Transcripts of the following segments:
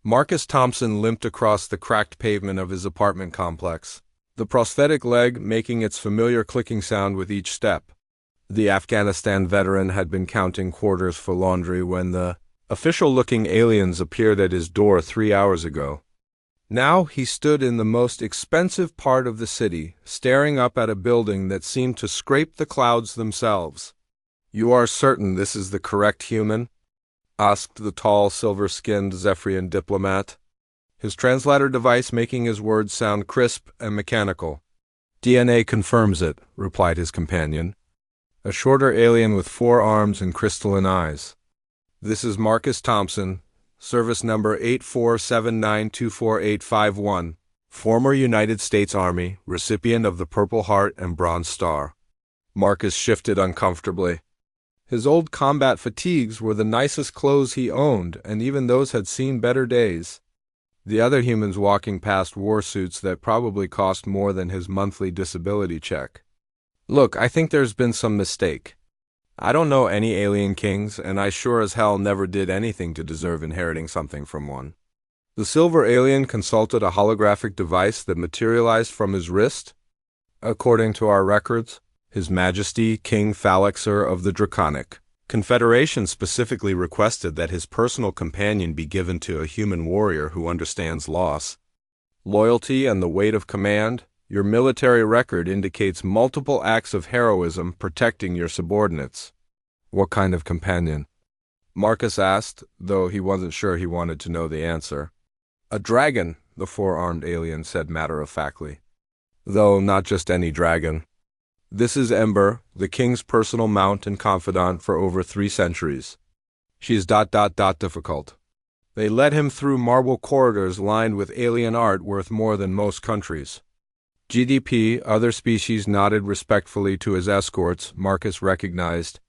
Marcus Thompson limped across the cracked pavement of his apartment complex, the prosthetic leg making its familiar clicking sound with each step. The Afghanistan veteran had been counting quarters for laundry when the official-looking aliens appeared at his door 3 hours ago. Now he stood in the most expensive part of the city, staring up at a building that seemed to scrape the clouds themselves. "You are certain this is the correct human?" asked the tall, silver-skinned Zephyrian diplomat, his translator device making his words sound crisp and mechanical. "DNA confirms it," replied his companion, a shorter alien with 4 arms and crystalline eyes. "This is Marcus Thompson, service number 8479248551, former United States Army, recipient of the Purple Heart and Bronze Star." Marcus shifted uncomfortably. His old combat fatigues were the nicest clothes he owned, and even those had seen better days. The other humans walking past wore suits that probably cost more than his monthly disability check. "Look, I think there's been some mistake. I don't know any alien kings, and I sure as hell never did anything to deserve inheriting something from one." The silver alien consulted a holographic device that materialized from his wrist. "According to our records, His Majesty King Phalixer of the Draconic Confederation specifically requested that his personal companion be given to a human warrior who understands loss, loyalty, and the weight of command. Your military record indicates multiple acts of heroism protecting your subordinates." "What kind of companion?" Marcus asked, though he wasn't sure he wanted to know the answer. "A dragon," the 4-armed alien said matter-of-factly. "Though not just any dragon. This is Ember, the king's personal mount and confidant for over 3 centuries. She's ... difficult. They led him through marble corridors lined with alien art worth more than most countries." GDP, other species nodded respectfully to his escorts. Marcus recognized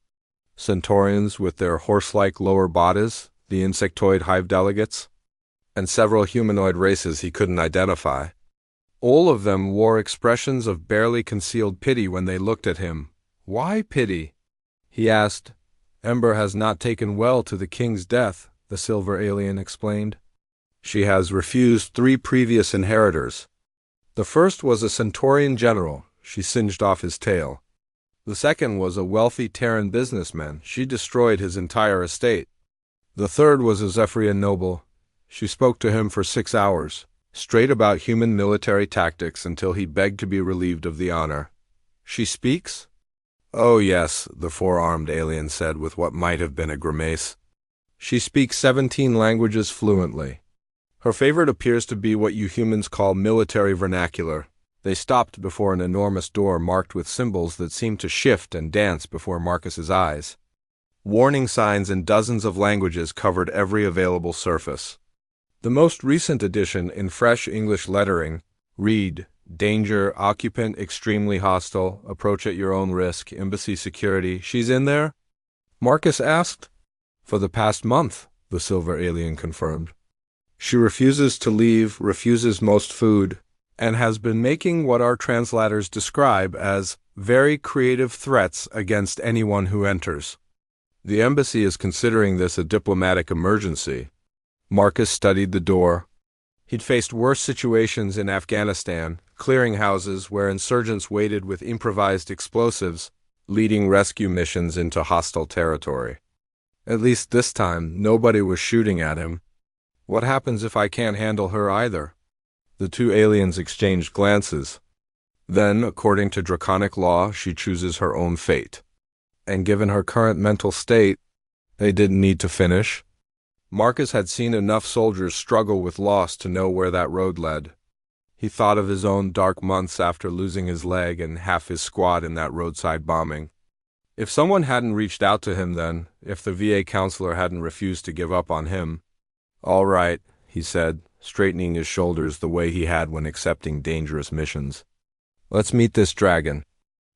Centaurians with their horse-like lower bodies, the insectoid hive delegates, and several humanoid races he couldn't identify. All of them wore expressions of barely concealed pity when they looked at him. "Why pity?" he asked. "Ember has not taken well to the king's death," the silver alien explained. "She has refused 3 previous inheritors. The first was a Centaurian general. She singed off his tail. The second was a wealthy Terran businessman. She destroyed his entire estate. The third was a Zephyrian noble. She spoke to him for 6 hours, straight about human military tactics until he begged to be relieved of the honor." "She speaks?" "Oh yes," the 4-armed alien said with what might have been a grimace. "She speaks 17 languages fluently. Her favorite appears to be what you humans call military vernacular." They stopped before an enormous door marked with symbols that seemed to shift and dance before Marcus's eyes. Warning signs in dozens of languages covered every available surface. The most recent edition, in fresh English lettering, read, "Danger, occupant extremely hostile, approach at your own risk, embassy security." "She's in there?" Marcus asked. "For the past month," the silver alien confirmed. "She refuses to leave, refuses most food, and has been making what our translators describe as very creative threats against anyone who enters. The embassy is considering this a diplomatic emergency." Marcus studied the door. He'd faced worse situations in Afghanistan, clearinghouses where insurgents waited with improvised explosives, leading rescue missions into hostile territory. At least this time, nobody was shooting at him. "What happens if I can't handle her either?" The 2 aliens exchanged glances. "Then, according to draconic law, she chooses her own fate. And given her current mental state, they didn't need to finish." Marcus had seen enough soldiers struggle with loss to know where that road led. He thought of his own dark months after losing his leg and half his squad in that roadside bombing. If someone hadn't reached out to him then, if the VA counselor hadn't refused to give up on him. "All right," he said, straightening his shoulders the way he had when accepting dangerous missions. "Let's meet this dragon."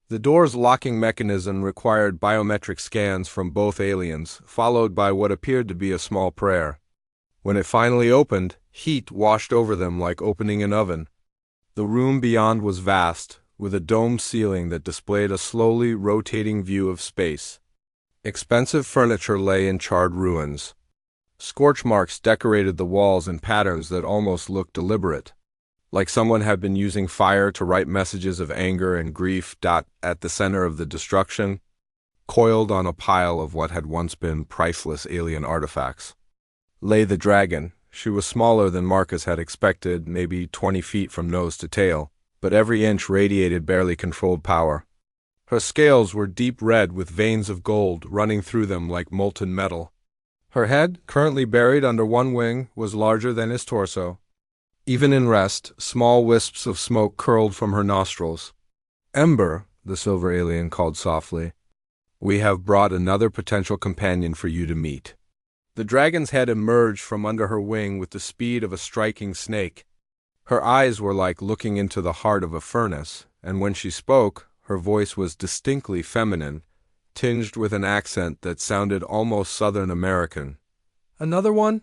The door's locking mechanism required biometric scans from both aliens, followed by what appeared to be a small prayer. When it finally opened, heat washed over them like opening an oven. The room beyond was vast, with a domed ceiling that displayed a slowly rotating view of space. Expensive furniture lay in charred ruins. Scorch marks decorated the walls in patterns that almost looked deliberate, like someone had been using fire to write messages of anger and grief. At the center of the destruction, coiled on a pile of what had once been priceless alien artifacts, lay the dragon. She was smaller than Marcus had expected, maybe 20 feet from nose to tail, but every inch radiated barely controlled power. Her scales were deep red with veins of gold running through them like molten metal. Her head, currently buried under one wing, was larger than his torso. Even in rest, small wisps of smoke curled from her nostrils. "Ember," the silver alien called softly, "we have brought another potential companion for you to meet." The dragon's head emerged from under her wing with the speed of a striking snake. Her eyes were like looking into the heart of a furnace, and when she spoke, her voice was distinctly feminine, tinged with an accent that sounded almost Southern American. "Another one?"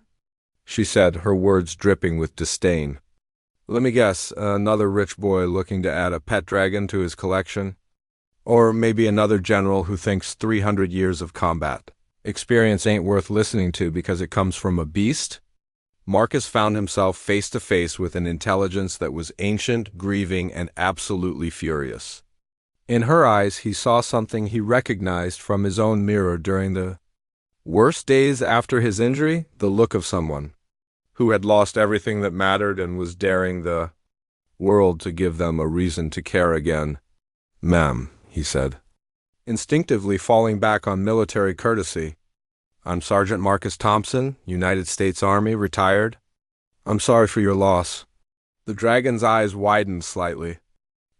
she said, her words dripping with disdain. "Let me guess, another rich boy looking to add a pet dragon to his collection? Or maybe another general who thinks 300 years of combat experience ain't worth listening to because it comes from a beast?" Marcus found himself face to face with an intelligence that was ancient, grieving, and absolutely furious. In her eyes, he saw something he recognized from his own mirror during the worst days after his injury, the look of someone who had lost everything that mattered and was daring the world to give them a reason to care again. "Ma'am," he said, instinctively falling back on military courtesy. "I'm Sergeant Marcus Thompson, United States Army, retired. I'm sorry for your loss." The dragon's eyes widened slightly.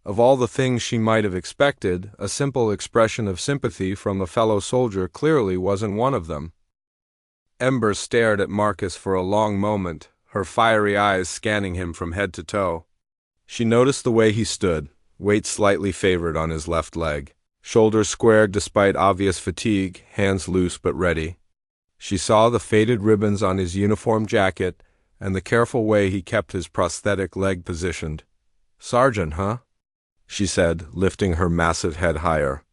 Of all the things she might have expected, a simple expression of sympathy from a fellow soldier clearly wasn't one of them. Ember stared at Marcus for a long moment, her fiery eyes scanning him from head to toe. She noticed the way he stood, weight slightly favored on his left leg, shoulders squared despite obvious fatigue, hands loose but ready. She saw the faded ribbons on his uniform jacket and the careful way he kept his prosthetic leg positioned. "Sergeant, huh?" she said, lifting her massive head higher.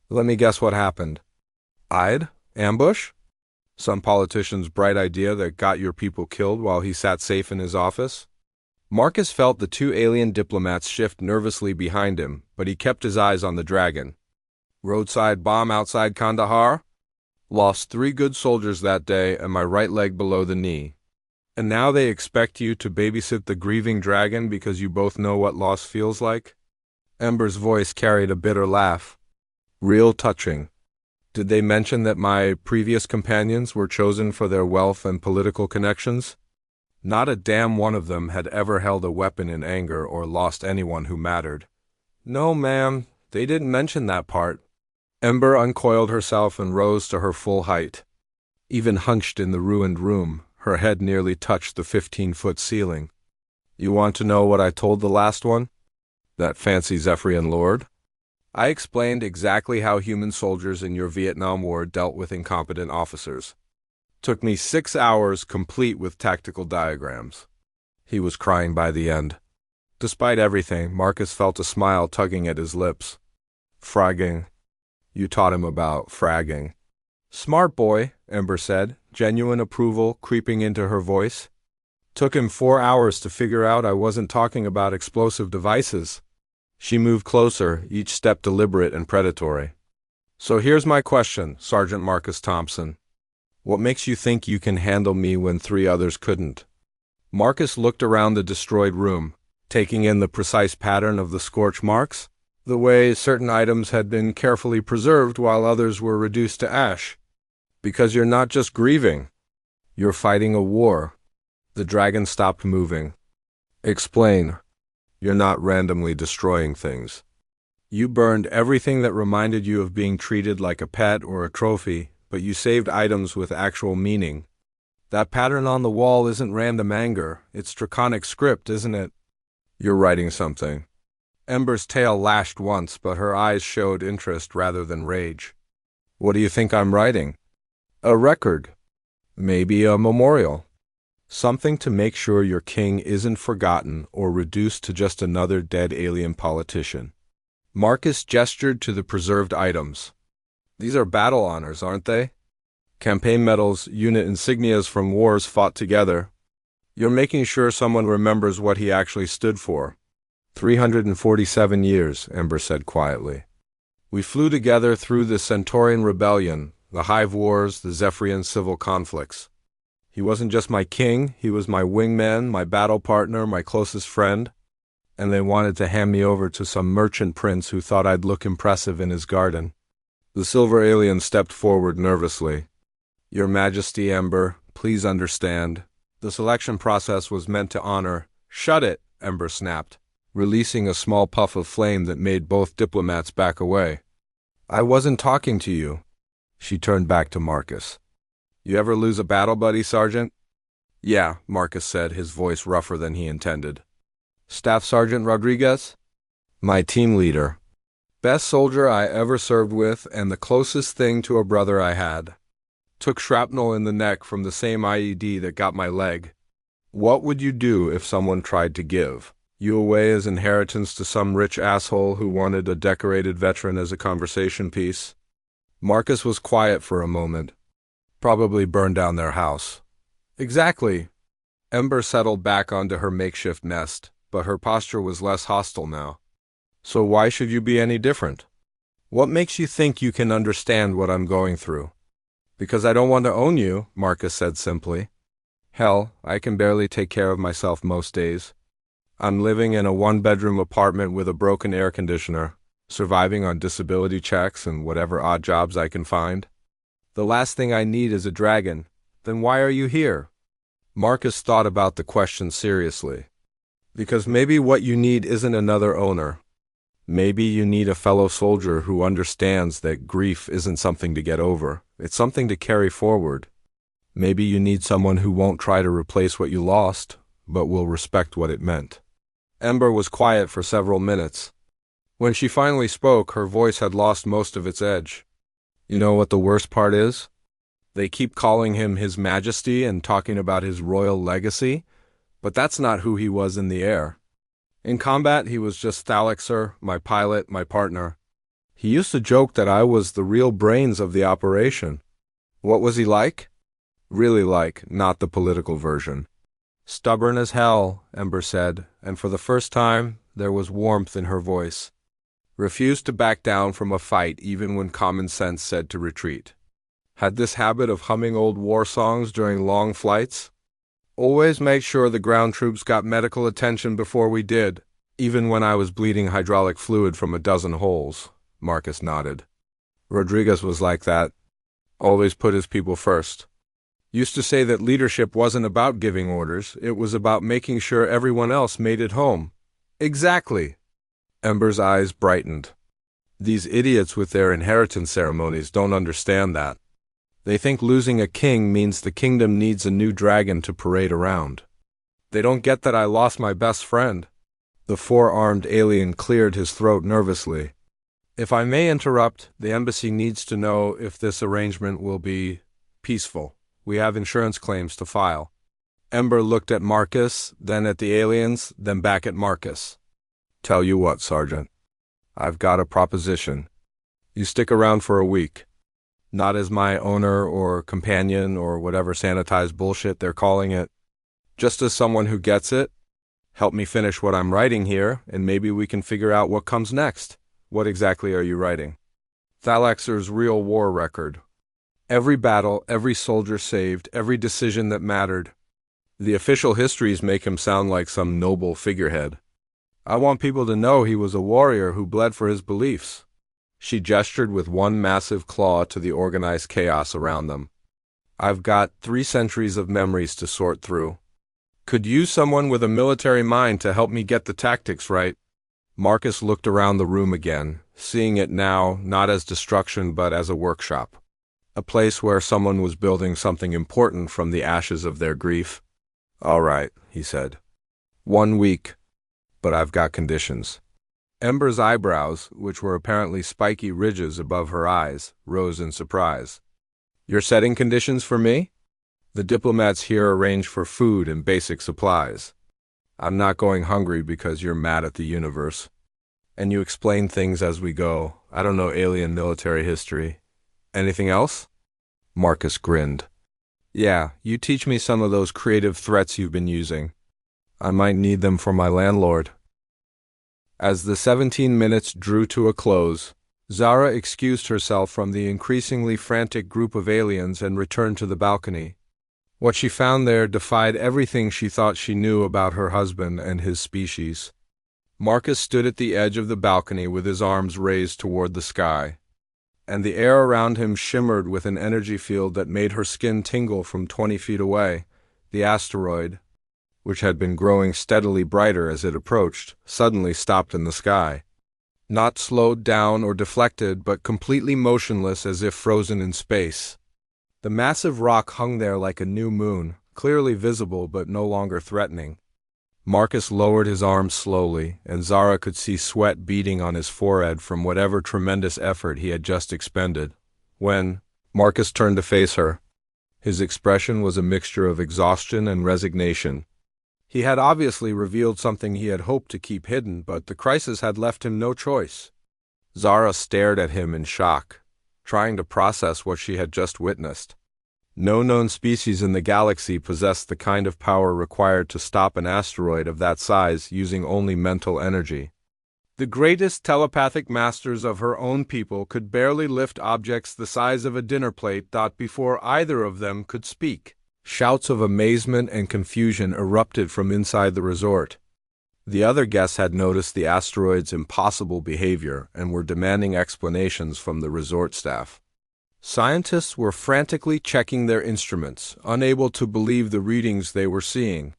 "Let me guess what happened. I'd? Ambush? Some politician's bright idea that got your people killed while he sat safe in his office?" Marcus felt the two alien diplomats shift nervously behind him, but he kept his eyes on the dragon. "Roadside bomb outside Kandahar? Lost 3 good soldiers that day and my right leg below the knee. And now they expect you to babysit the grieving dragon because you both know what loss feels like?" Ember's voice carried a bitter laugh. "Real touching. Did they mention that my previous companions were chosen for their wealth and political connections? Not a damn one of them had ever held a weapon in anger or lost anyone who mattered." "No, ma'am, they didn't mention that part." Ember uncoiled herself and rose to her full height. Even hunched in the ruined room, her head nearly touched the 15-foot ceiling. "You want to know what I told the last one? That fancy Zephyrian lord? I explained exactly how human soldiers in your Vietnam War dealt with incompetent officers. Took me 6 hours complete with tactical diagrams." He was crying by the end. Despite everything, Marcus felt a smile tugging at his lips. "Fragging. You taught him about fragging." "Smart boy," Ember said, genuine approval creeping into her voice. "Took him 4 hours to figure out I wasn't talking about explosive devices." She moved closer, each step deliberate and predatory. "So here's my question, Sergeant Marcus Thompson. What makes you think you can handle me when 3 others couldn't?" Marcus looked around the destroyed room, taking in the precise pattern of the scorch marks, the way certain items had been carefully preserved while others were reduced to ash. "Because you're not just grieving. You're fighting a war." The dragon stopped moving. "Explain. You're not randomly destroying things. You burned everything that reminded you of being treated like a pet or a trophy, but you saved items with actual meaning. That pattern on the wall isn't random anger, it's draconic script, isn't it? You're writing something." Ember's tail lashed once, but her eyes showed interest rather than rage. "What do you think I'm writing?" "A record. Maybe a memorial. Something to make sure your king isn't forgotten or reduced to just another dead alien politician." Marcus gestured to the preserved items. "These are battle honors, aren't they?" Campaign medals, unit insignias from wars fought together. You're making sure someone remembers what he actually stood for. 347 years, Ember said quietly. We flew together through the Centaurian Rebellion, the Hive Wars, the Zephyrian civil conflicts. He wasn't just my king, he was my wingman, my battle partner, my closest friend. And they wanted to hand me over to some merchant prince who thought I'd look impressive in his garden. The silver alien stepped forward nervously. Your Majesty, Ember, please understand. The selection process was meant to honor— Shut it, Ember snapped, releasing a small puff of flame that made both diplomats back away. I wasn't talking to you. She turned back to Marcus. You ever lose a battle buddy, Sergeant? Yeah, Marcus said, his voice rougher than he intended. Staff Sergeant Rodriguez? My team leader. Best soldier I ever served with and the closest thing to a brother I had. Took shrapnel in the neck from the same IED that got my leg. What would you do if someone tried to give you away as inheritance to some rich asshole who wanted a decorated veteran as a conversation piece? Marcus was quiet for a moment. Probably burn down their house. Exactly. Ember settled back onto her makeshift nest, but her posture was less hostile now. So why should you be any different? What makes you think you can understand what I'm going through? Because I don't want to own you, Marcus said simply. Hell, I can barely take care of myself most days. I'm living in a one-bedroom apartment with a broken air conditioner, surviving on disability checks and whatever odd jobs I can find. The last thing I need is a dragon. Then why are you here? Marcus thought about the question seriously. Because maybe what you need isn't another owner. Maybe you need a fellow soldier who understands that grief isn't something to get over. It's something to carry forward. Maybe you need someone who won't try to replace what you lost, but will respect what it meant. Ember was quiet for several minutes. When she finally spoke, her voice had lost most of its edge. You know what the worst part is? They keep calling him His Majesty and talking about his royal legacy, but that's not who he was in the air. In combat, he was just Thalexer, my pilot, my partner. He used to joke that I was the real brains of the operation. What was he like? Really like, not the political version. Stubborn as hell, Ember said, and for the first time, there was warmth in her voice. Refused to back down from a fight even when common sense said to retreat. Had this habit of humming old war songs during long flights. Always make sure the ground troops got medical attention before we did, even when I was bleeding hydraulic fluid from a dozen holes, Marcus nodded. Rodriguez was like that. Always put his people first. Used to say that leadership wasn't about giving orders, it was about making sure everyone else made it home. Exactly. Ember's eyes brightened. These idiots with their inheritance ceremonies don't understand that. They think losing a king means the kingdom needs a new dragon to parade around. They don't get that I lost my best friend. The four-armed alien cleared his throat nervously. If I may interrupt, the embassy needs to know if this arrangement will be peaceful. We have insurance claims to file. Ember looked at Marcus, then at the aliens, then back at Marcus. Tell you what, Sergeant. I've got a proposition. You stick around for a week. Not as my owner or companion or whatever sanitized bullshit they're calling it. Just as someone who gets it. Help me finish what I'm writing here, and maybe we can figure out what comes next. What exactly are you writing? Thalexer's real war record. Every battle, every soldier saved, every decision that mattered. The official histories make him sound like some noble figurehead. I want people to know he was a warrior who bled for his beliefs. She gestured with one massive claw to the organized chaos around them. I've got 3 centuries of memories to sort through. Could use someone with a military mind to help me get the tactics right. Marcus looked around the room again, seeing it now not as destruction but as a workshop. A place where someone was building something important from the ashes of their grief. All right, he said. 1 week. But I've got conditions. Ember's eyebrows, which were apparently spiky ridges above her eyes, rose in surprise. You're setting conditions for me? The diplomats here arrange for food and basic supplies. I'm not going hungry because you're mad at the universe. And you explain things as we go. I don't know alien military history. Anything else? Marcus grinned. Yeah, you teach me some of those creative threats you've been using. I might need them for my landlord. As the 17 minutes drew to a close, Zara excused herself from the increasingly frantic group of aliens and returned to the balcony. What she found there defied everything she thought she knew about her husband and his species. Marcus stood at the edge of the balcony with his arms raised toward the sky, and the air around him shimmered with an energy field that made her skin tingle from 20 feet away. The asteroid, which had been growing steadily brighter as it approached, suddenly stopped in the sky. Not slowed down or deflected, but completely motionless as if frozen in space. The massive rock hung there like a new moon, clearly visible but no longer threatening. Marcus lowered his arms slowly, and Zara could see sweat beading on his forehead from whatever tremendous effort he had just expended. When Marcus turned to face her, his expression was a mixture of exhaustion and resignation. He had obviously revealed something he had hoped to keep hidden, but the crisis had left him no choice. Zara stared at him in shock, trying to process what she had just witnessed. No known species in the galaxy possessed the kind of power required to stop an asteroid of that size using only mental energy. The greatest telepathic masters of her own people could barely lift objects the size of a dinner plate before either of them could speak. Shouts of amazement and confusion erupted from inside the resort. The other guests had noticed the asteroid's impossible behavior and were demanding explanations from the resort staff. Scientists were frantically checking their instruments, unable to believe the readings they were seeing.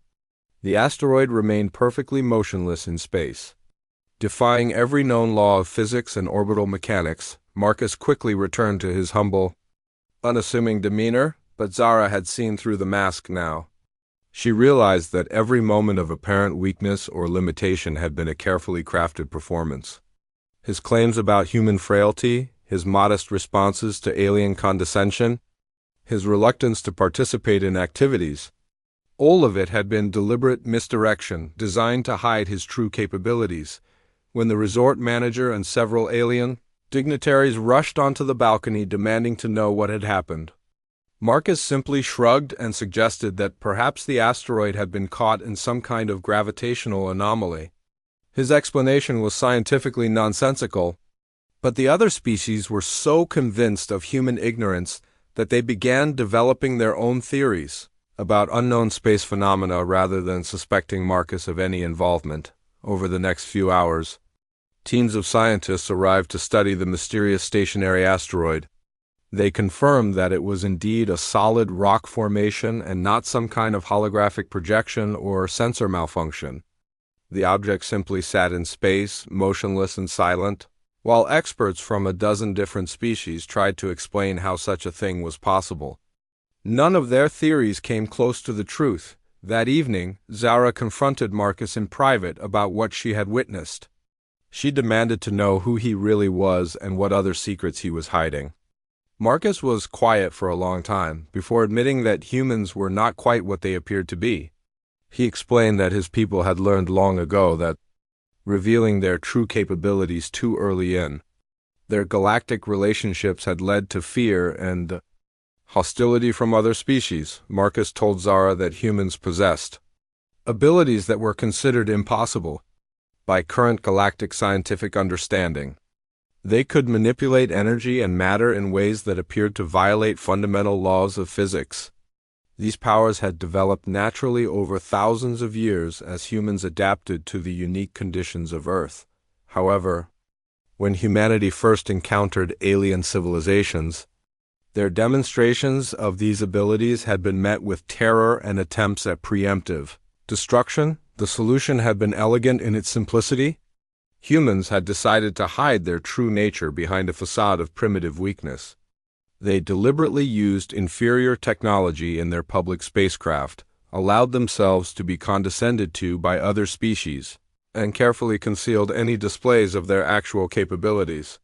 The asteroid remained perfectly motionless in space. Defying every known law of physics and orbital mechanics, Marcus quickly returned to his humble, unassuming demeanor, but Zara had seen through the mask now. She realized that every moment of apparent weakness or limitation had been a carefully crafted performance. His claims about human frailty, his modest responses to alien condescension, his reluctance to participate in activities, all of it had been deliberate misdirection designed to hide his true capabilities. When the resort manager and several alien dignitaries rushed onto the balcony demanding to know what had happened, Marcus simply shrugged and suggested that perhaps the asteroid had been caught in some kind of gravitational anomaly. His explanation was scientifically nonsensical, but the other species were so convinced of human ignorance that they began developing their own theories about unknown space phenomena rather than suspecting Marcus of any involvement. Over the next few hours, teams of scientists arrived to study the mysterious stationary asteroid. They confirmed that it was indeed a solid rock formation and not some kind of holographic projection or sensor malfunction. The object simply sat in space, motionless and silent, while experts from a dozen different species tried to explain how such a thing was possible. None of their theories came close to the truth. That evening, Zara confronted Marcus in private about what she had witnessed. She demanded to know who he really was and what other secrets he was hiding. Marcus was quiet for a long time, before admitting that humans were not quite what they appeared to be. He explained that his people had learned long ago that revealing their true capabilities too early in their galactic relationships had led to fear and hostility from other species. Marcus told Zara that humans possessed abilities that were considered impossible by current galactic scientific understanding. They could manipulate energy and matter in ways that appeared to violate fundamental laws of physics. These powers had developed naturally over thousands of years as humans adapted to the unique conditions of Earth. However, when humanity first encountered alien civilizations, their demonstrations of these abilities had been met with terror and attempts at preemptive destruction. The solution had been elegant in its simplicity. Humans had decided to hide their true nature behind a facade of primitive weakness. They deliberately used inferior technology in their public spacecraft, allowed themselves to be condescended to by other species, and carefully concealed any displays of their actual capabilities.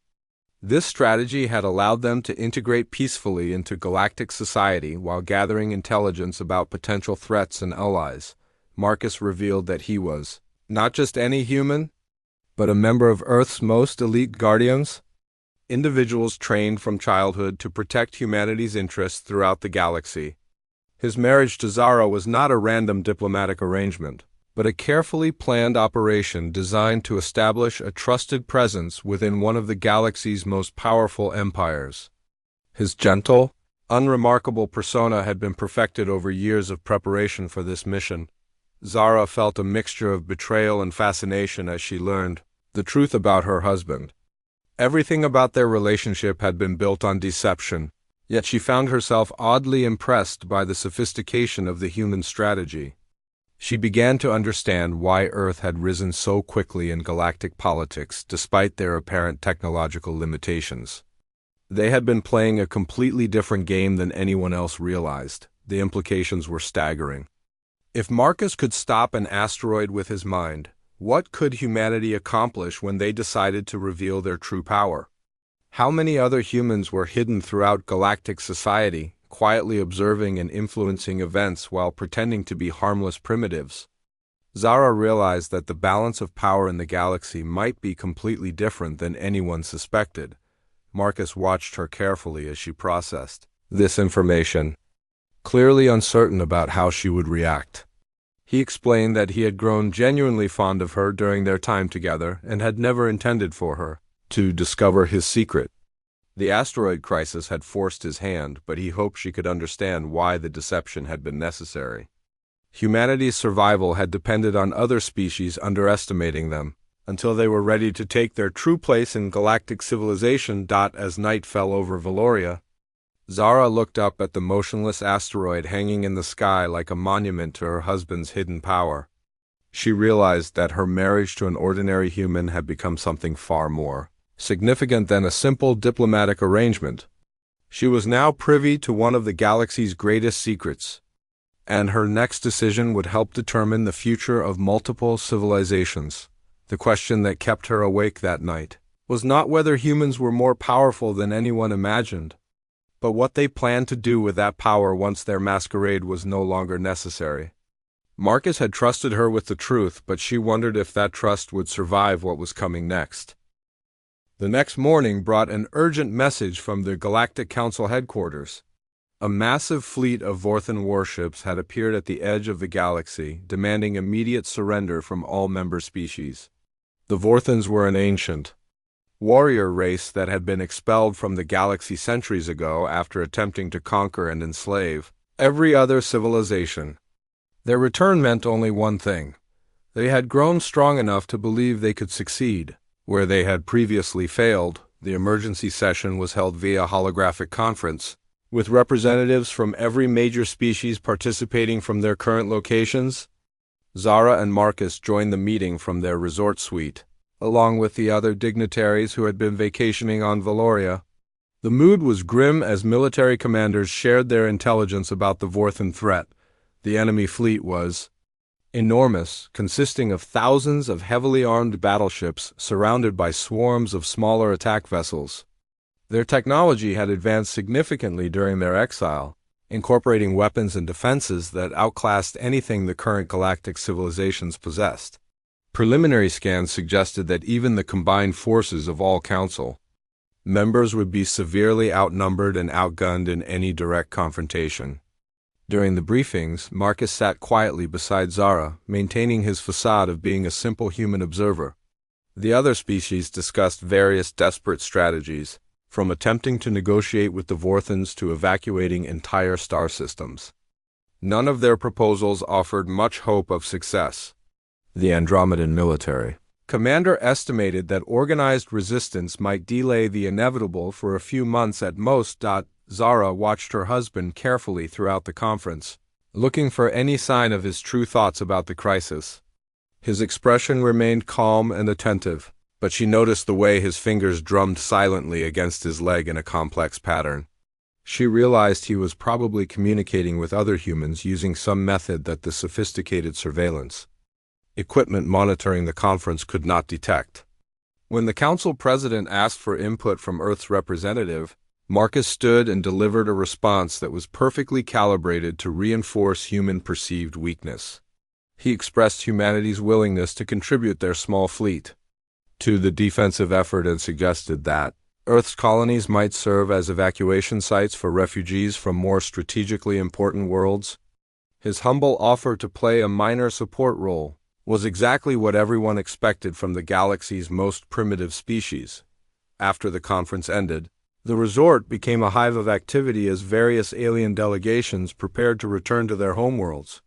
This strategy had allowed them to integrate peacefully into galactic society while gathering intelligence about potential threats and allies. Marcus revealed that he was not just any human, but a member of Earth's most elite guardians. individuals trained from childhood to protect humanity's interests throughout the galaxy. His marriage to Zara was not a random diplomatic arrangement, but a carefully planned operation designed to establish a trusted presence within one of the galaxy's most powerful empires. His gentle, unremarkable persona had been perfected over years of preparation for this mission. Zara felt a mixture of betrayal and fascination as she learned the truth about her husband. Everything about their relationship had been built on deception, yet she found herself oddly impressed by the sophistication of the human strategy. She began to understand why Earth had risen so quickly in galactic politics despite their apparent technological limitations. They had been playing a completely different game than anyone else realized. The implications were staggering. If Marcus could stop an asteroid with his mind, what could humanity accomplish when they decided to reveal their true power? How many other humans were hidden throughout galactic society, quietly observing and influencing events while pretending to be harmless primitives? Zara realized that the balance of power in the galaxy might be completely different than anyone suspected. Marcus watched her carefully as she processed this information, clearly uncertain about how she would react. He explained that he had grown genuinely fond of her during their time together and had never intended for her to discover his secret. The asteroid crisis had forced his hand, but he hoped she could understand why the deception had been necessary. Humanity's survival had depended on other species underestimating them, until they were ready to take their true place in galactic civilization. As night fell over Valoria, Zara looked up at the motionless asteroid hanging in the sky like a monument to her husband's hidden power. She realized that her marriage to an ordinary human had become something far more significant than a simple diplomatic arrangement. She was now privy to one of the galaxy's greatest secrets, and her next decision would help determine the future of multiple civilizations. The question that kept her awake that night was not whether humans were more powerful than anyone imagined, but what they planned to do with that power once their masquerade was no longer necessary. Marcus had trusted her with the truth, but she wondered if that trust would survive what was coming next. The next morning brought an urgent message from the Galactic Council headquarters. A massive fleet of Vorthan warships had appeared at the edge of the galaxy, demanding immediate surrender from all member species. The Vorthans were an ancient warrior race that had been expelled from the galaxy centuries ago after attempting to conquer and enslave every other civilization. Their return meant only one thing. They had grown strong enough to believe they could succeed where they had previously failed. The emergency session was held via holographic conference, with representatives from every major species participating from their current locations. Zara and Marcus joined the meeting from their resort suite, along with the other dignitaries who had been vacationing on Valoria. The mood was grim as military commanders shared their intelligence about the Vorthan threat. The enemy fleet was enormous, consisting of thousands of heavily armed battleships surrounded by swarms of smaller attack vessels. Their technology had advanced significantly during their exile, incorporating weapons and defenses that outclassed anything the current galactic civilizations possessed. Preliminary scans suggested that even the combined forces of all council members would be severely outnumbered and outgunned in any direct confrontation. During the briefings, Marcus sat quietly beside Zara, maintaining his facade of being a simple human observer. The other species discussed various desperate strategies, from attempting to negotiate with the Vorthans to evacuating entire star systems. None of their proposals offered much hope of success. The Andromedan military commander estimated that organized resistance might delay the inevitable for a few months at most. Zara watched her husband carefully throughout the conference, looking for any sign of his true thoughts about the crisis. His expression remained calm and attentive, but she noticed the way his fingers drummed silently against his leg in a complex pattern. She realized he was probably communicating with other humans using some method that the sophisticated surveillance equipment monitoring the conference could not detect. When the council president asked for input from Earth's representative, Marcus stood and delivered a response that was perfectly calibrated to reinforce human perceived weakness. He expressed humanity's willingness to contribute their small fleet to the defensive effort and suggested that Earth's colonies might serve as evacuation sites for refugees from more strategically important worlds. His humble offer to play a minor support role was exactly what everyone expected from the galaxy's most primitive species. After the conference ended, the resort became a hive of activity as various alien delegations prepared to return to their homeworlds.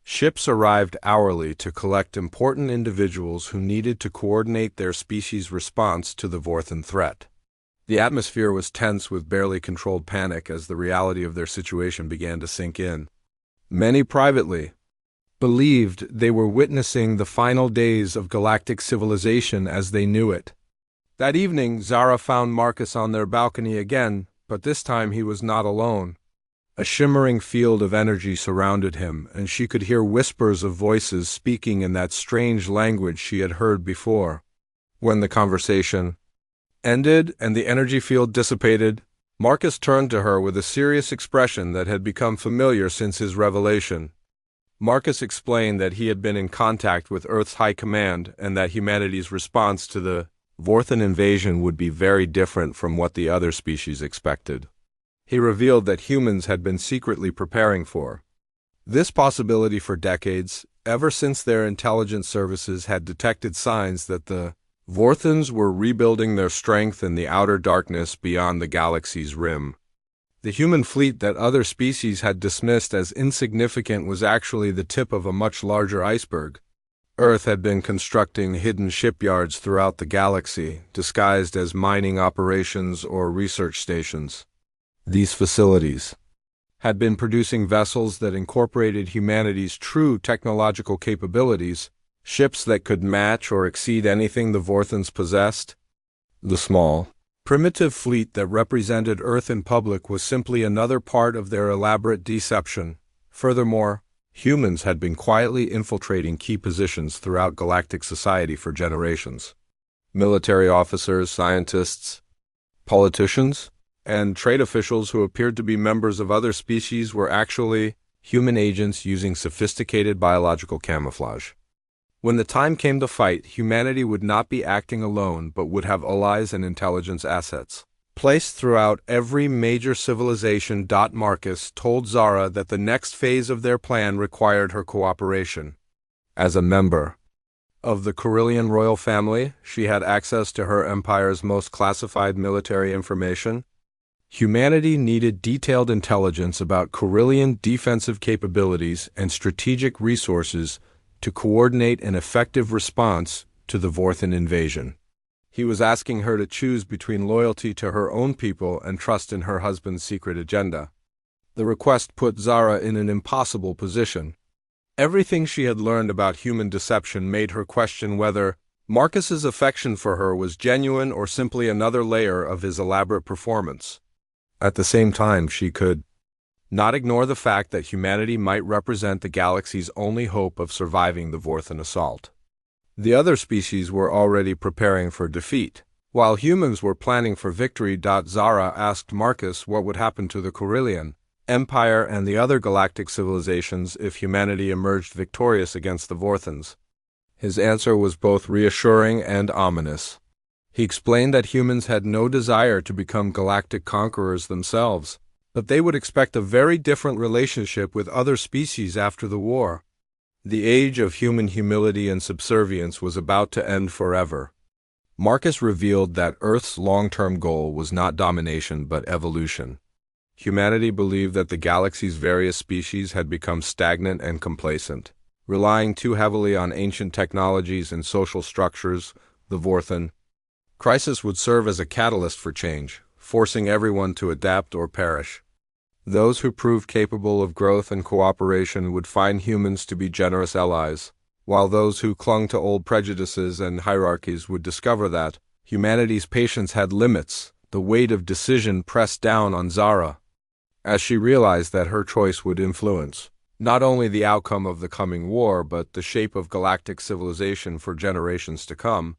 Ships arrived hourly to collect important individuals who needed to coordinate their species' response to the Vorthan threat. The atmosphere was tense with barely controlled panic as the reality of their situation began to sink in. Many privately believed they were witnessing the final days of galactic civilization as they knew it. That evening, Zara found Marcus on their balcony again, but this time he was not alone. A shimmering field of energy surrounded him, and she could hear whispers of voices speaking in that strange language she had heard before. When the conversation ended and the energy field dissipated, Marcus turned to her with a serious expression that had become familiar since his revelation. Marcus explained that he had been in contact with Earth's High Command and that humanity's response to the Vorthan invasion would be very different from what the other species expected. He revealed that humans had been secretly preparing for this possibility for decades, ever since their intelligence services had detected signs that the Vorthans were rebuilding their strength in the outer darkness beyond the galaxy's rim. The human fleet that other species had dismissed as insignificant was actually the tip of a much larger iceberg. Earth had been constructing hidden shipyards throughout the galaxy, disguised as mining operations or research stations. These facilities had been producing vessels that incorporated humanity's true technological capabilities, ships that could match or exceed anything the Vorthans possessed. The small, primitive fleet that represented Earth in public was simply another part of their elaborate deception. Furthermore, humans had been quietly infiltrating key positions throughout galactic society for generations. Military officers, scientists, politicians, and trade officials who appeared to be members of other species were actually human agents using sophisticated biological camouflage. When the time came to fight, humanity would not be acting alone but would have allies and intelligence assets placed throughout every major civilization. Marcus told Zara that the next phase of their plan required her cooperation. As a member of the Corellian royal family, she had access to her empire's most classified military information. Humanity needed detailed intelligence about Corellian defensive capabilities and strategic resources to coordinate an effective response to the Vorthan invasion. He was asking her to choose between loyalty to her own people and trust in her husband's secret agenda. The request put Zara in an impossible position. Everything she had learned about human deception made her question whether Marcus's affection for her was genuine or simply another layer of his elaborate performance. At the same time, she could not ignore the fact that humanity might represent the galaxy's only hope of surviving the Vorthan assault. The other species were already preparing for defeat, while humans were planning for victory. Zara asked Marcus what would happen to the Corellian Empire and the other galactic civilizations if humanity emerged victorious against the Vorthans. His answer was both reassuring and ominous. He explained that humans had no desire to become galactic conquerors themselves, but they would expect a very different relationship with other species after the war. The age of human humility and subservience was about to end forever. Marcus revealed that Earth's long-term goal was not domination but evolution. Humanity believed that the galaxy's various species had become stagnant and complacent, relying too heavily on ancient technologies and social structures. The Vorthan crisis would serve as a catalyst for change, forcing everyone to adapt or perish. Those who proved capable of growth and cooperation would find humans to be generous allies, while those who clung to old prejudices and hierarchies would discover that humanity's patience had limits. The weight of decision pressed down on Zara, as she realized that her choice would influence not only the outcome of the coming war but the shape of galactic civilization for generations to come.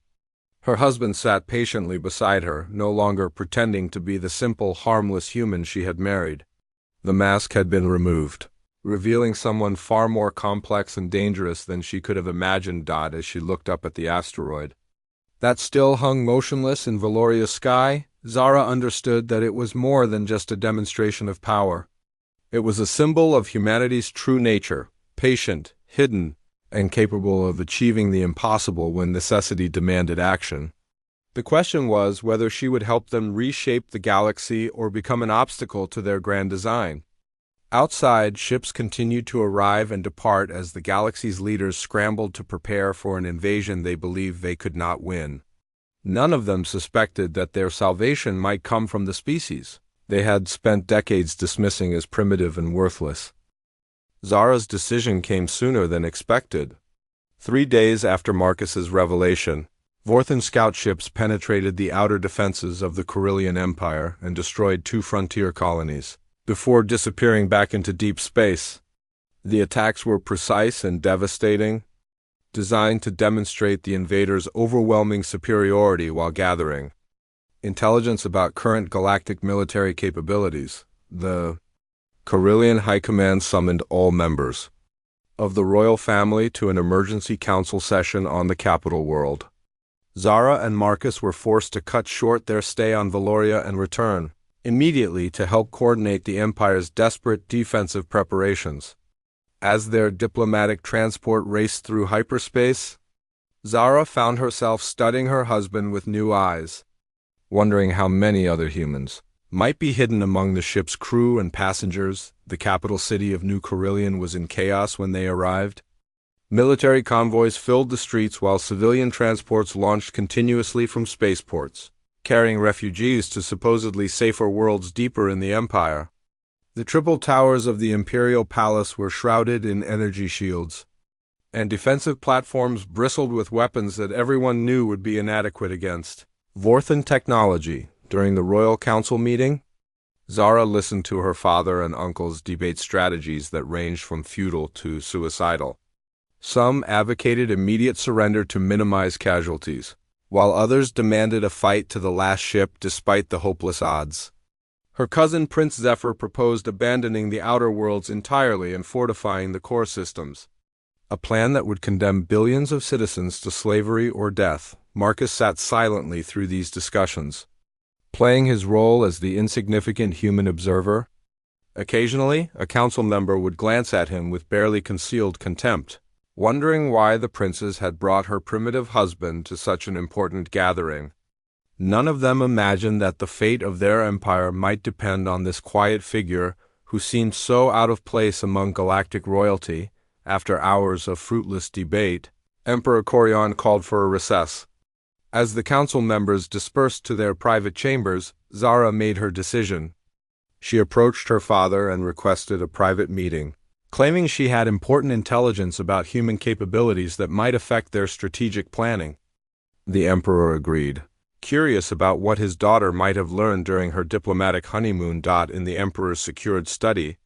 Her husband sat patiently beside her, no longer pretending to be the simple, harmless human she had married. The mask had been removed, revealing someone far more complex and dangerous than she could have imagined. As she looked up at the asteroid that still hung motionless in Valoria's sky, Zara understood that it was more than just a demonstration of power. It was a symbol of humanity's true nature, patient, hidden, and capable of achieving the impossible when necessity demanded action. The question was whether she would help them reshape the galaxy or become an obstacle to their grand design. Outside, ships continued to arrive and depart as the galaxy's leaders scrambled to prepare for an invasion they believed they could not win. None of them suspected that their salvation might come from the species they had spent decades dismissing as primitive and worthless. Zara's decision came sooner than expected. 3 days after Marcus's revelation, Vorthan scout ships penetrated the outer defenses of the Corellian Empire and destroyed 2 frontier colonies, before disappearing back into deep space. The attacks were precise and devastating, designed to demonstrate the invaders' overwhelming superiority while gathering intelligence about current galactic military capabilities. The Corellian High Command summoned all members of the royal family to an emergency council session on the capital world. Zara and Marcus were forced to cut short their stay on Valoria and return immediately to help coordinate the Empire's desperate defensive preparations. As their diplomatic transport raced through hyperspace, Zara found herself studying her husband with new eyes, wondering how many other humans might be hidden among the ship's crew and passengers. The capital city of New Corellian was in chaos when they arrived. Military convoys filled the streets while civilian transports launched continuously from spaceports, carrying refugees to supposedly safer worlds deeper in the Empire. The triple towers of the Imperial Palace were shrouded in energy shields, and defensive platforms bristled with weapons that everyone knew would be inadequate against Vorthan technology. During the Royal Council meeting, Zara listened to her father and uncles debate strategies that ranged from feudal to suicidal. Some advocated immediate surrender to minimize casualties, while others demanded a fight to the last ship despite the hopeless odds. Her cousin Prince Zephyr proposed abandoning the outer worlds entirely and fortifying the core systems, a plan that would condemn billions of citizens to slavery or death. Marcus sat silently through these discussions, playing his role as the insignificant human observer. Occasionally, a council member would glance at him with barely concealed contempt, wondering why the princess had brought her primitive husband to such an important gathering. None of them imagined that the fate of their empire might depend on this quiet figure who seemed so out of place among galactic royalty. After hours of fruitless debate, Emperor Corion called for a recess. As the council members dispersed to their private chambers, Zara made her decision. She approached her father and requested a private meeting, claiming she had important intelligence about human capabilities that might affect their strategic planning. The emperor agreed, curious about what his daughter might have learned during her diplomatic honeymoon. In the emperor's secured study,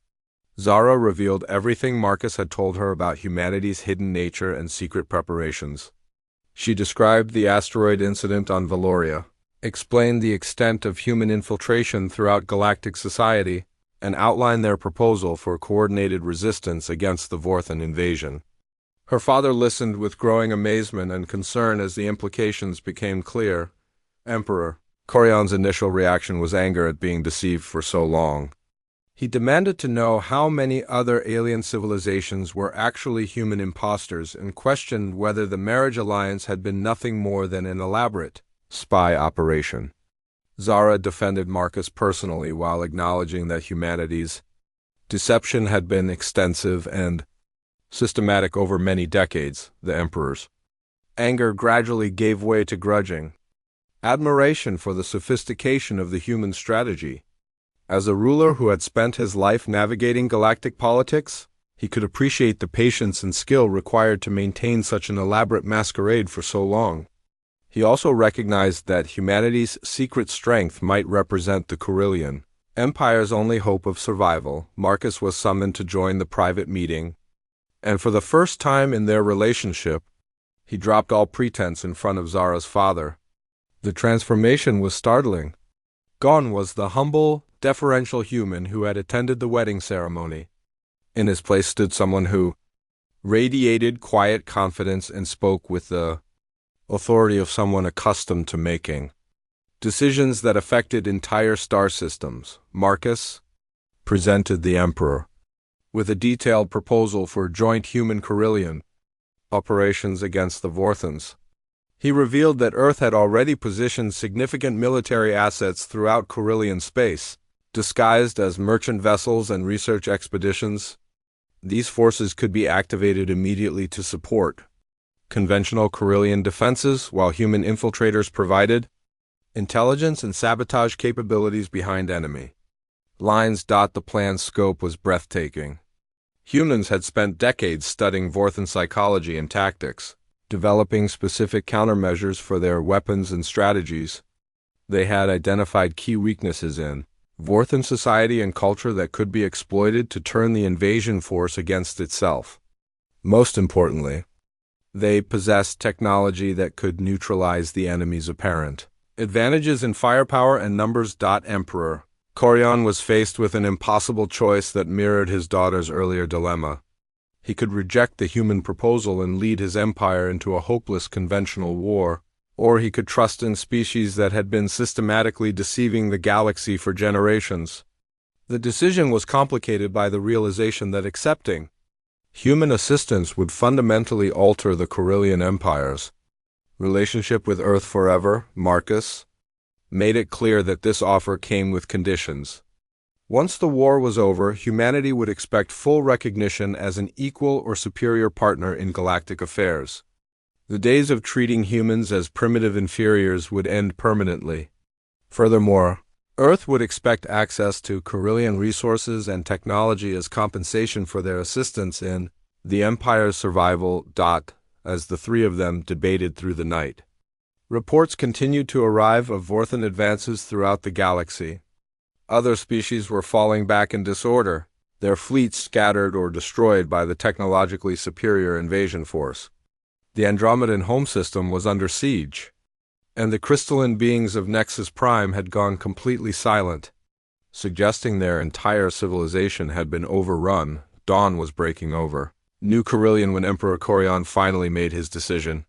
Zara revealed everything Marcus had told her about humanity's hidden nature and secret preparations. She described the asteroid incident on Valoria, explained the extent of human infiltration throughout galactic society, and outlined their proposal for coordinated resistance against the Vorthan invasion. Her father listened with growing amazement and concern as the implications became clear. Emperor Corion's initial reaction was anger at being deceived for so long. He demanded to know how many other alien civilizations were actually human imposters and questioned whether the marriage alliance had been nothing more than an elaborate spy operation. Zara defended Marcus personally while acknowledging that humanity's deception had been extensive and systematic over many decades. The emperor's anger gradually gave way to grudging admiration for the sophistication of the human strategy. As a ruler who had spent his life navigating galactic politics, he could appreciate the patience and skill required to maintain such an elaborate masquerade for so long. He also recognized that humanity's secret strength might represent the Corellian Empire's only hope of survival. Marcus was summoned to join the private meeting, and for the first time in their relationship, he dropped all pretense in front of Zara's father. The transformation was startling. Gone was the humble, deferential human who had attended the wedding ceremony. In his place stood someone who radiated quiet confidence and spoke with the authority of someone accustomed to making decisions that affected entire star systems. Marcus presented the Emperor with a detailed proposal for joint human-Corellian operations against the Vorthons. He revealed that Earth had already positioned significant military assets throughout Corellian space, disguised as merchant vessels and research expeditions. These forces could be activated immediately to support conventional Corellian defenses, while human infiltrators provided intelligence and sabotage capabilities behind enemy lines. The plan's scope was breathtaking. Humans had spent decades studying Vorthon psychology and tactics, developing specific countermeasures for their weapons and strategies. They had identified key weaknesses in Vorthon society and culture that could be exploited to turn the invasion force against itself. Most importantly, they possessed technology that could neutralize the enemy's apparent advantages in firepower and numbers. Emperor Corion was faced with an impossible choice that mirrored his daughter's earlier dilemma. He could reject the human proposal and lead his empire into a hopeless conventional war, or he could trust in species that had been systematically deceiving the galaxy for generations. The decision was complicated by the realization that accepting human assistance would fundamentally alter the Corellian Empire's relationship with Earth forever. Marcus made it clear that this offer came with conditions. Once the war was over, humanity would expect full recognition as an equal or superior partner in galactic affairs. The days of treating humans as primitive inferiors would end permanently. Furthermore, Earth would expect access to Corellian resources and technology as compensation for their assistance in the Empire's survival. As the three of them debated through the night, reports continued to arrive of Vorthon advances throughout the galaxy. Other species were falling back in disorder, their fleets scattered or destroyed by the technologically superior invasion force. The Andromedan home system was under siege, and the crystalline beings of Nexus Prime had gone completely silent, suggesting their entire civilization had been overrun. Dawn was breaking over. New Corellian when Emperor Corion finally made his decision.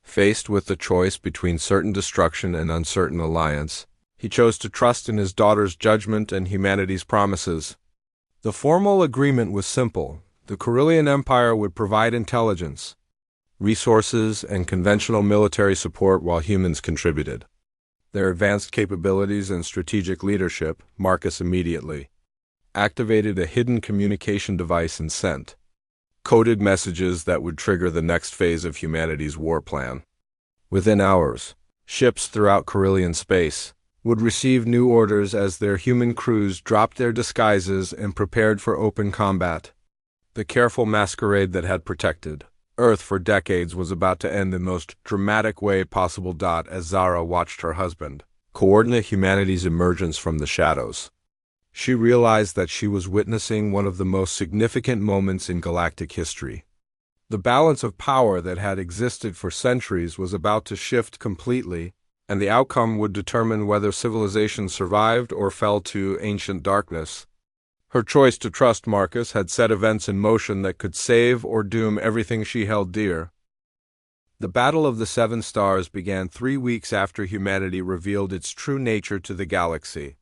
Faced with the choice between certain destruction and uncertain alliance, he chose to trust in his daughter's judgment and humanity's promises. The formal agreement was simple. The Corellian Empire would provide intelligence, resources, and conventional military support while humans contributed their advanced capabilities and strategic leadership. Marcus immediately activated a hidden communication device and sent coded messages that would trigger the next phase of humanity's war plan. Within hours, ships throughout Corellian space would receive new orders as their human crews dropped their disguises and prepared for open combat. The careful masquerade that had protected Earth for decades was about to end in the most dramatic way possible. As Zara watched her husband coordinate humanity's emergence from the shadows, she realized that she was witnessing one of the most significant moments in galactic history. The balance of power that had existed for centuries was about to shift completely, and the outcome would determine whether civilization survived or fell to ancient darkness. Her choice to trust Marcus had set events in motion that could save or doom everything she held dear. The Battle of the Seven Stars began 3 weeks after humanity revealed its true nature to the galaxy.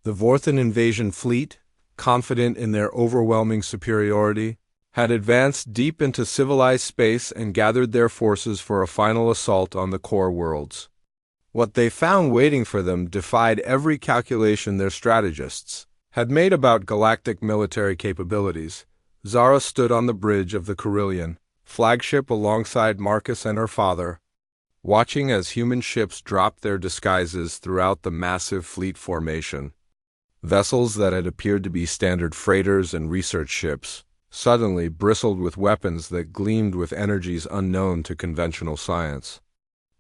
The Vorthon invasion fleet, confident in their overwhelming superiority, had advanced deep into civilized space and gathered their forces for a final assault on the core worlds. What they found waiting for them defied every calculation their strategists had made about galactic military capabilities. Zara stood on the bridge of the Corellian flagship alongside Marcus and her father, watching as human ships dropped their disguises throughout the massive fleet formation. Vessels that had appeared to be standard freighters and research ships suddenly bristled with weapons that gleamed with energies unknown to conventional science.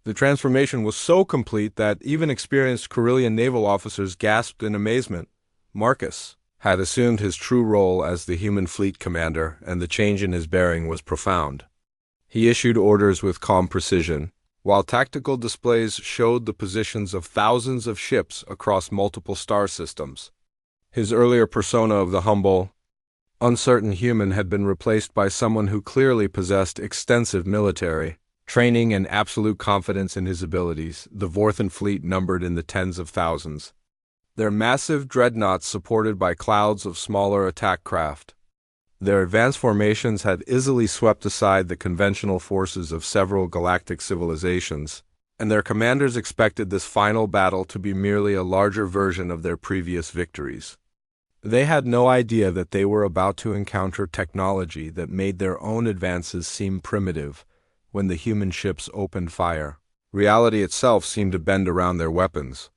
The transformation was so complete that even experienced Corellian naval officers gasped in amazement. Marcus had assumed his true role as the human fleet commander, and the change in his bearing was profound. He issued orders with calm precision, while tactical displays showed the positions of thousands of ships across multiple star systems. His earlier persona of the humble, uncertain human had been replaced by someone who clearly possessed extensive military Training and absolute confidence in his abilities, the Vorthan fleet numbered in the tens of thousands. Their massive dreadnoughts supported by clouds of smaller attack craft. Their advanced formations had easily swept aside the conventional forces of several galactic civilizations, and their commanders expected this final battle to be merely a larger version of their previous victories. They had no idea that they were about to encounter technology that made their own advances seem primitive when the human ships opened fire. Reality itself seemed to bend around their weapons.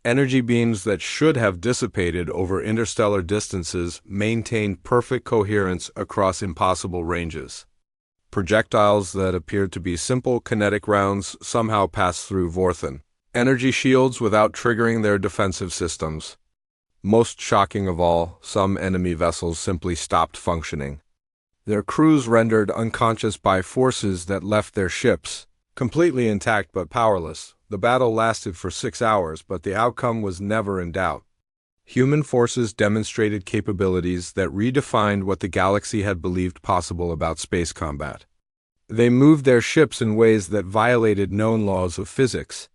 Energy beams that should have dissipated over interstellar distances maintained perfect coherence across impossible ranges. Projectiles that appeared to be simple kinetic rounds somehow passed through Vorthan energy shields without triggering their defensive systems. Most shocking of all, some enemy vessels simply stopped functioning. Their crews rendered unconscious by forces that left their ships, completely intact but powerless. The battle lasted for 6 hours, but the outcome was never in doubt. Human forces demonstrated capabilities that redefined what the galaxy had believed possible about space combat. They moved their ships in ways that violated known laws of physics,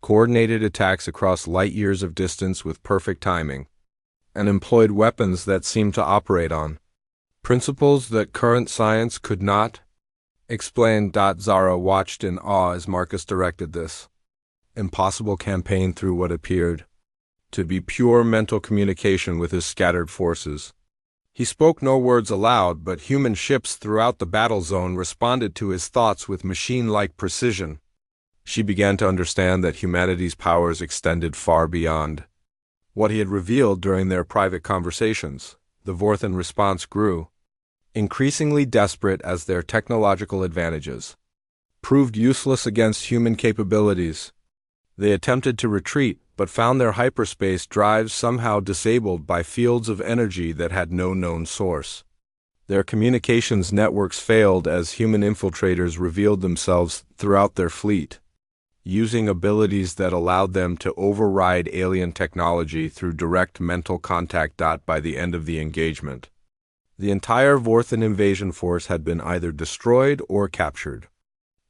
coordinated attacks across light years of distance with perfect timing, and employed weapons that seemed to operate on principles that current science could not explain. Zara watched in awe as Marcus directed this impossible campaign through what appeared to be pure mental communication with his scattered forces. He spoke no words aloud, but human ships throughout the battle zone responded to his thoughts with machine-like precision. She began to understand that humanity's powers extended far beyond what he had revealed during their private conversations. The Vorthan response grew, increasingly desperate as their technological advantages proved useless against human capabilities. They attempted to retreat, but found their hyperspace drives somehow disabled by fields of energy that had no known source. Their communications networks failed as human infiltrators revealed themselves throughout their fleet, using abilities that allowed them to override alien technology through direct mental contact. By the end of the engagement, the entire Vorthan invasion force had been either destroyed or captured.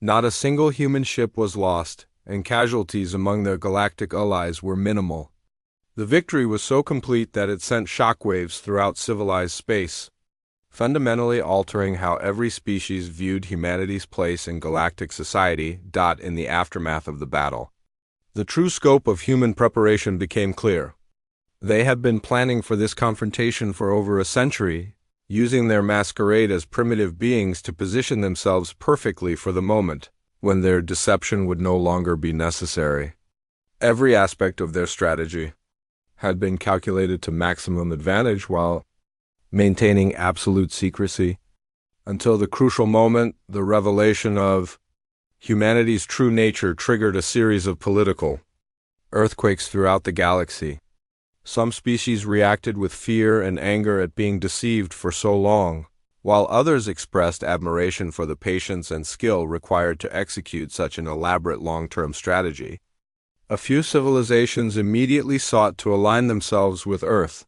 Not a single human ship was lost, and casualties among their galactic allies were minimal. The victory was so complete that it sent shockwaves throughout civilized space, fundamentally altering how every species viewed humanity's place in galactic society. In the aftermath of the battle, the true scope of human preparation became clear. They had been planning for this confrontation for over a century, using their masquerade as primitive beings to position themselves perfectly for the moment when their deception would no longer be necessary. Every aspect of their strategy had been calculated to maximum advantage while maintaining absolute secrecy, until the crucial moment, the revelation of humanity's true nature triggered a series of political earthquakes throughout the galaxy. Some species reacted with fear and anger at being deceived for so long, while others expressed admiration for the patience and skill required to execute such an elaborate long-term strategy. A few civilizations immediately sought to align themselves with Earth.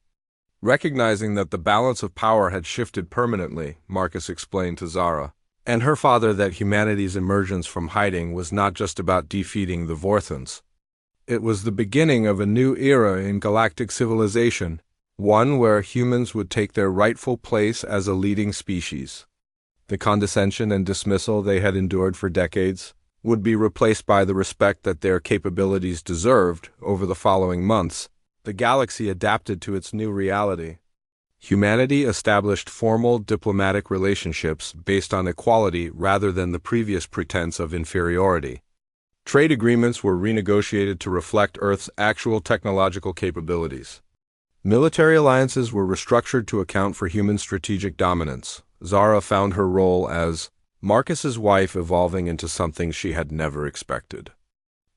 Recognizing that the balance of power had shifted permanently, Marcus explained to Zara and her father that humanity's emergence from hiding was not just about defeating the Vorthans. It was the beginning of a new era in galactic civilization, one where humans would take their rightful place as a leading species. The condescension and dismissal they had endured for decades would be replaced by the respect that their capabilities deserved. Over the following months, the galaxy adapted to its new reality. Humanity established formal diplomatic relationships based on equality rather than the previous pretense of inferiority. Trade agreements were renegotiated to reflect Earth's actual technological capabilities. Military alliances were restructured to account for human strategic dominance. Zara found her role as Marcus's wife evolving into something she had never expected.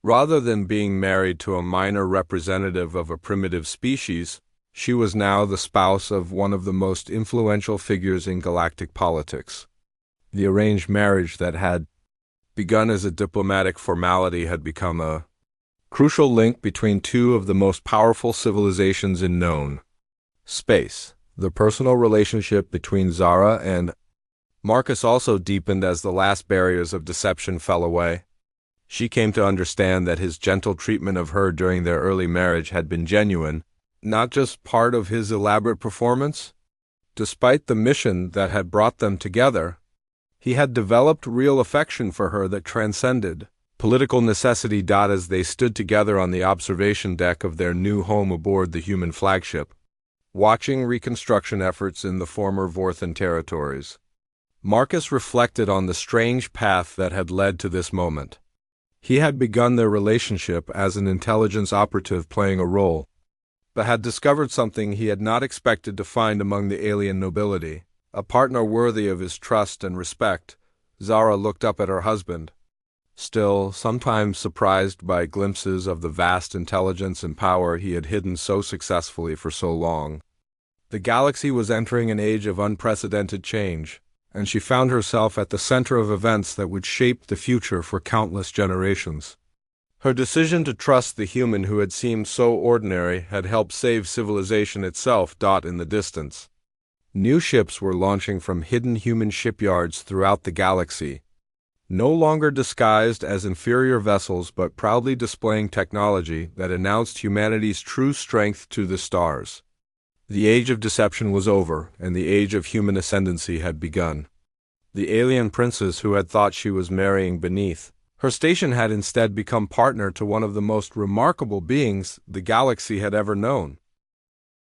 Rather than being married to a minor representative of a primitive species, she was now the spouse of one of the most influential figures in galactic politics. The arranged marriage that had begun as a diplomatic formality had become a crucial link between two of the most powerful civilizations in known space. The personal relationship between Zara and Marcus also deepened as the last barriers of deception fell away. She came to understand that his gentle treatment of her during their early marriage had been genuine, not just part of his elaborate performance. Despite the mission that had brought them together, he had developed real affection for her that transcended political necessity. As they stood together on the observation deck of their new home aboard the human flagship, watching reconstruction efforts in the former Vorthan territories, Marcus reflected on the strange path that had led to this moment. He had begun their relationship as an intelligence operative playing a role, but had discovered something he had not expected to find among the alien nobility, a partner worthy of his trust and respect. Zara looked up at her husband, still sometimes surprised by glimpses of the vast intelligence and power he had hidden so successfully for so long. The galaxy was entering an age of unprecedented change, and she found herself at the center of events that would shape the future for countless generations. Her decision to trust the human who had seemed so ordinary had helped save civilization itself. In the distance, new ships were launching from hidden human shipyards throughout the galaxy, no longer disguised as inferior vessels but proudly displaying technology that announced humanity's true strength to the stars. The age of deception was over, and the age of human ascendancy had begun. The alien princess who had thought she was marrying beneath her station had instead become partner to one of the most remarkable beings the galaxy had ever known.